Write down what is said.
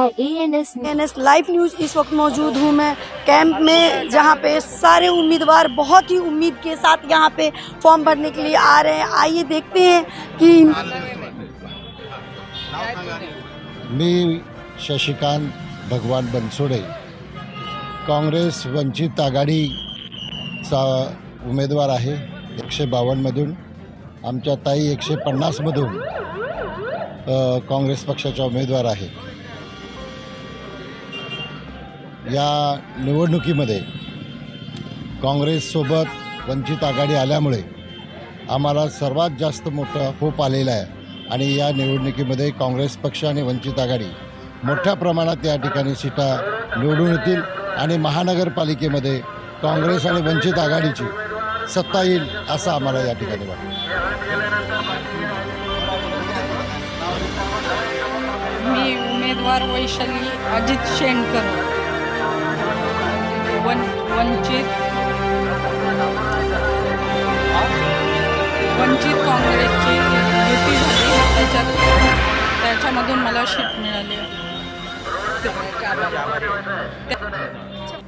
ANS live news इस वक्त मौजूद हूँ मैं कैंप में, जहाँ पे सारे उम्मीदवार बहुत ही उम्मीद के साथ यहाँ पे फॉर्म भरने के लिए आ रहे हैं। आइए देखते हैं कि मी शशिकांत भगवान बनसोडे काँग्रेस वंचित आघाडीचा उमेदवार आहे। 152 मधून आमच्या ताई 150 मधून काँग्रेस पक्षाच्या उमेदवार आहे। या निवडणुकीमध्ये काँग्रेससोबत वंचित आघाडी आल्यामुळे आम्हाला सर्वात जास्त मोठा होप आलेला आहे आणि या निवडणुकीमध्ये काँग्रेस पक्ष आणि वंचित आघाडी मोठ्या प्रमाणात या ठिकाणी सीटा निवडून येतील आणि महानगरपालिकेमध्ये काँग्रेस आणि वंचित आघाडीची सत्ता येईल असं आम्हाला या ठिकाणी वाटतं। मी उमेदवार वैशाली अजित शेंडकर वंचित काँग्रेसची युती झाली, त्याच्यामधून मला शीट मिळाली।